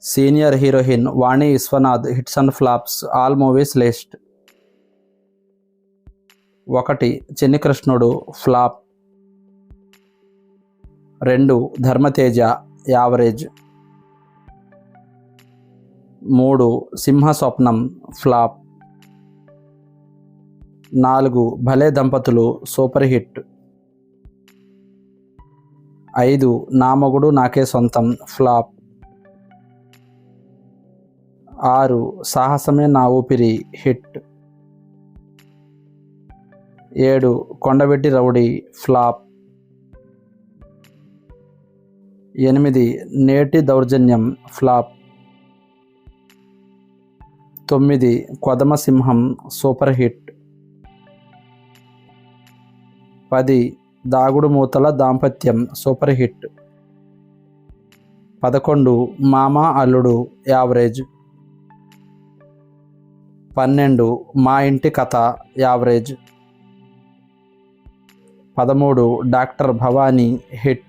Senior heroine Vani Viswanath hits and flops all movies list. 1. Chinni కృష్ణుడు flop. 2. Dharmateja average. 3. సింహ స్వప్నం flop. 4. భలే దంపతులు సూపర్ హిట్. 5. నా మొగుడు నాకే సొంతం ఫ్లాప్. 6. సాహసమే నా ఊపిరి హిట్. 7. Kondavetti rowdy flop. 8. నేటి దౌర్జన్యం ఫ్లాప్. 9. కొదమసింహం super hit. 10. దాగుడు మూతల దాంపత్యం సూపర్ హిట్. 11. మామ అల్లుడు యావరేజ్. 12. మా ఇంటి కథ average. 13. Doctor Bhavani hit.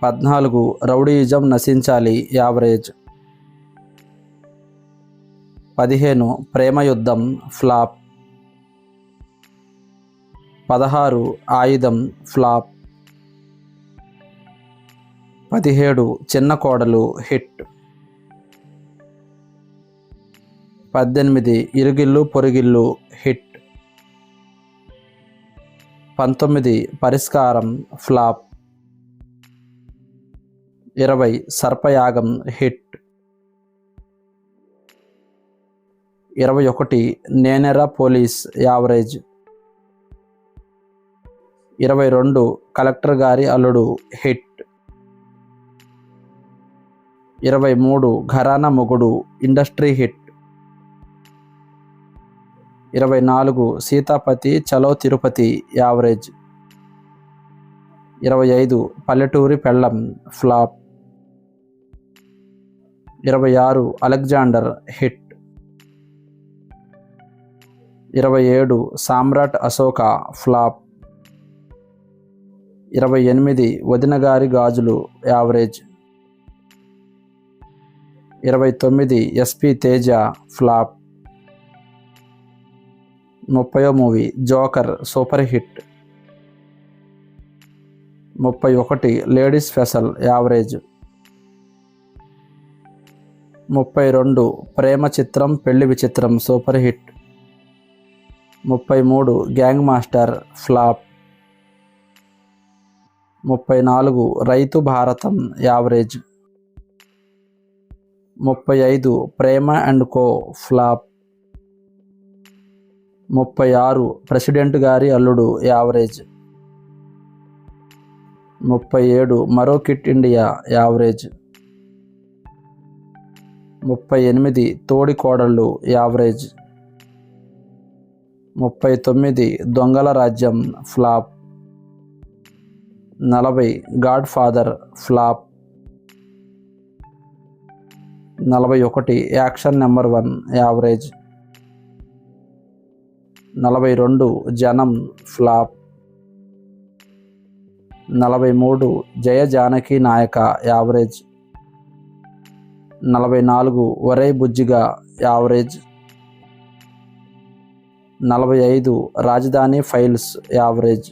14. Rowdyism నశించాలి యావరేజ్. 15. ప్రేమయుద్ధం ఫ్లాప్. 16. ఆయుధం ఫ్లాప్. 17. చిన్న కోడలు hit. 18. ఇరుగిల్లు పొరుగిల్లు hit. 19. Parishkaram flop. 20. Sarpayagam hit. 21. Nenera police average. 22. Collector Gari Alludu hit. 23. ఘరానా మొగుడు ఇండస్ట్రీ హిట్. 24. సీతాపతి చలో Tirupati average. 25. Palleturi Pellam flop. 26. Alexander hit. 27. Samrat Ashoka flop. 28. Vadinagari Gajulu average. 29. SP Teja flop. 30వ movie Joker super hit. 31. Ladies special average. 32. Prema Chitram Pelli Vichitram super hit. 33. Gang master flop. 34. Raithu Bharatam average. 35. Prema and co flop. 36. President Gari Alludu average. 37. మరో kit India average. 38. తోడి కోడళ్ళు average. 39. దొంగల రాజ్యం flop. 40. God father flop. 41. Action number 1 average. 42. జనం flop. 43. జయ జానకి నాయక average. 44. ఒరే బుజ్జిగా average. 45. రాజధాని files average.